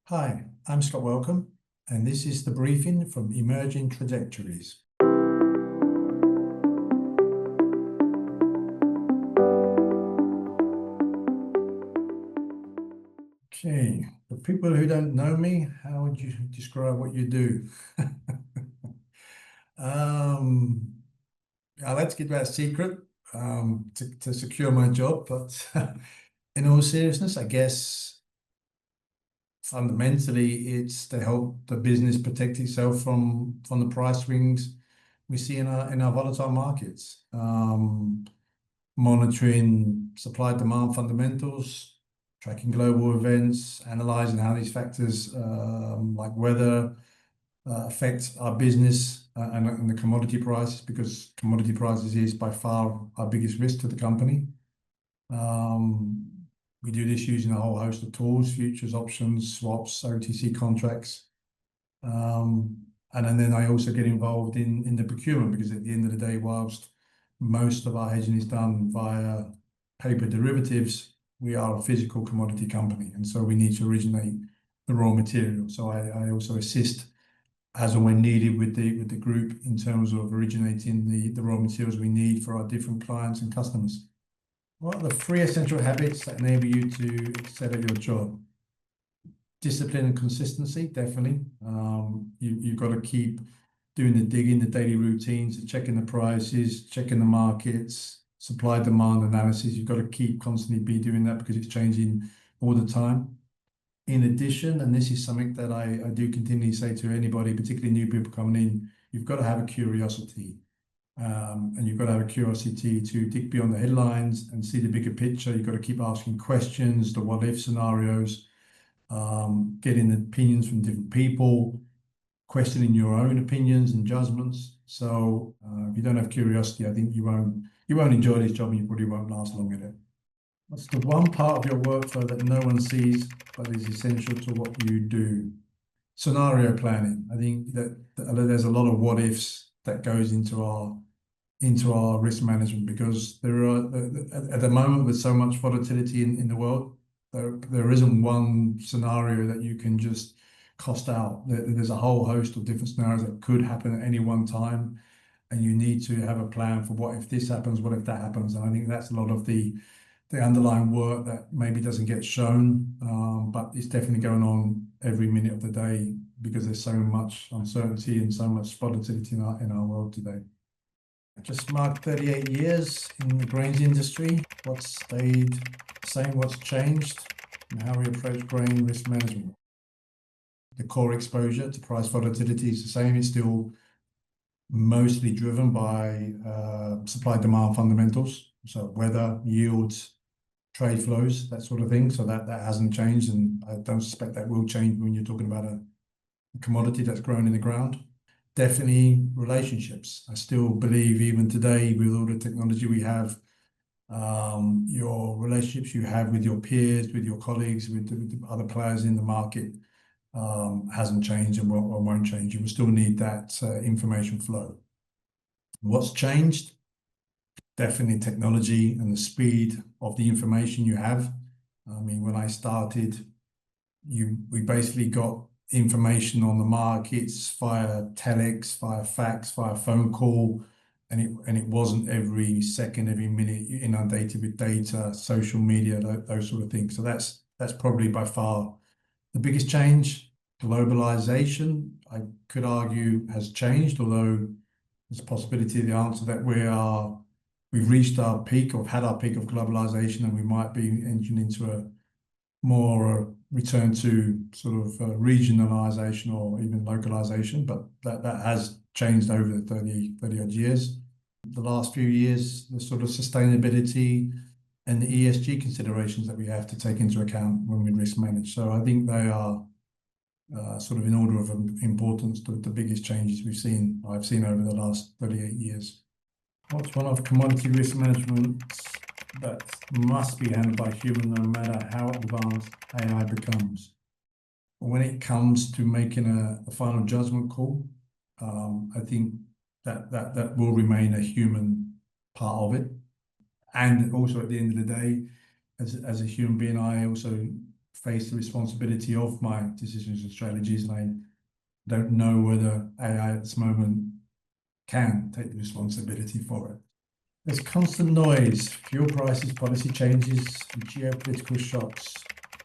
Hi, I'm Scott Wellcome, and this is the briefing from Emerging Trajectories. Okay, for people who don't know me, how would you describe what you do? I like to keep that secret to secure my job, but in all seriousness, I guess fundamentally it's to help the business protect itself from the price swings we see in our volatile markets. Monitoring supply demand fundamentals, tracking global events, analyzing how these factors like weather affect our business and the commodity prices, because commodity prices is by far our biggest risk to the company. We do this using a whole host of tools: futures, options, swaps, OTC contracts. And then I also get involved in the procurement, because at the end of the day, whilst most of our hedging is done via paper derivatives, we are a physical commodity company, and so we need to originate the raw material. So I also assist as and when needed with the group in terms of originating the raw materials we need for our different clients and customers. What are the 3 essential habits that enable you to excel at your job? Discipline and consistency, definitely. You've got to keep doing the digging, the daily routines, checking the prices, checking the markets, supply demand analysis. You've got to keep constantly be doing that because it's changing all the time. In addition, and this is something that I do continually say to anybody, particularly new people coming in, you've got to have a curiosity. And you've got to have a curiosity to dig beyond the headlines and see the bigger picture. You've got to keep asking questions, the what-if scenarios, getting opinions from different people, questioning your own opinions and judgments. So if you don't have curiosity, I think you won't enjoy this job, and you probably won't last long at it. What's the one part of your workflow that no one sees but is essential to what you do? Scenario planning. I think that there's a lot of what ifs that goes into our risk management, because there are at the moment, with so much volatility in the world, there isn't one scenario that you can just cost out. There's a whole host of different scenarios that could happen at any one time, and you need to have a plan for what if this happens, what if that happens. And I think that's a lot of the underlying work that maybe doesn't get shown, but it's definitely going on every minute of the day, because there's so much uncertainty and so much volatility in our world today. I just marked 38 years in the grains industry. What's stayed the same, what's changed, and how we approach grain risk management. The core exposure to price volatility is the same. It's still mostly driven by supply-demand fundamentals, so weather, yields, trade flows, that sort of thing. So that hasn't changed, and I don't suspect that will change when you're talking about a commodity that's grown in the ground. Definitely relationships. I still believe, even today, with all the technology we have, your relationships you have with your peers, with your colleagues, with the other players in the market hasn't changed and won't change. You will still need that information flow. What's changed? Definitely technology and the speed of the information you have. I mean, when I started, we basically got information on the markets via telex, via fax, via phone call, and it wasn't every second, every minute inundated with data, social media, those sort of things. So that's probably by far the biggest change. Globalization, I could argue, has changed, although there's a possibility of the answer that we've reached our peak, or had our peak of globalization, and we might be entering into a more return to sort of regionalization or even localization, but that has changed over the 30 odd years. The last few years, the sort of sustainability and the ESG considerations that we have to take into account when we risk manage. So I think they are sort of in order of importance to the biggest changes I've seen over the last 38 years. What's one of commodity risk management that must be handled by human, no matter how advanced AI becomes? When it comes to making a final judgment call, I think that will remain a human part of it. And also, at the end of the day, as a human being, I also face the responsibility of my decisions and strategies, and I don't know whether AI at this moment can take the responsibility for it. There's constant noise, fuel prices, policy changes, and geopolitical shocks.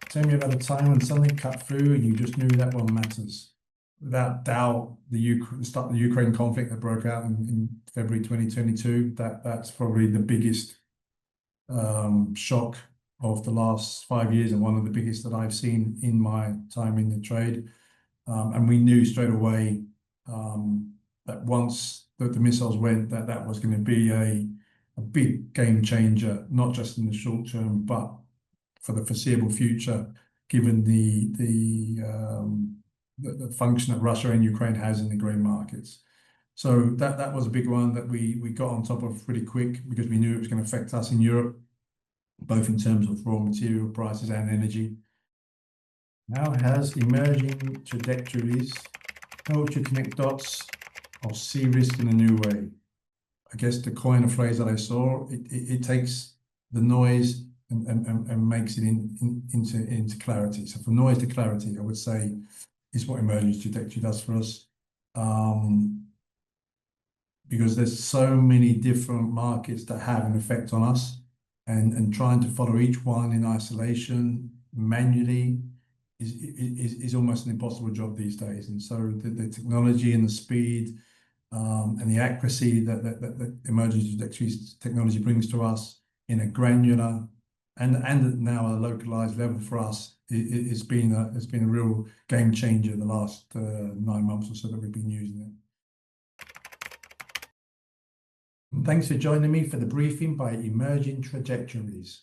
Tell me about a time when something cut through and you just knew that one matters. Without doubt, the start of the Ukraine conflict that broke out in February 2022, that's probably the biggest shock of the last 5 years and one of the biggest that I've seen in my time in the trade. And we knew straight away that once the missiles went, that was going to be a big game changer, not just in the short term, but for the foreseeable future, given the function that Russia and Ukraine has in the grain markets. So that was a big one that we got on top of pretty quick because we knew it was going to affect us in Europe, both in terms of raw material prices and energy. How has emerging trajectories helped you connect dots or see risk in a new way? I guess to coin a phrase that I saw, it takes the noise and makes it into clarity. So from noise to clarity, I would say is what emerging trajectory does for us. Because there's so many different markets that have an effect on us, and trying to follow each one in isolation manually is almost an impossible job these days. And so the technology and the speed and the accuracy that emerging trajectories technology brings to us in a granular and now a localized level for us, it's been a real game changer the last 9 months or so that we've been using it. And thanks for joining me for the briefing by Emerging Trajectories.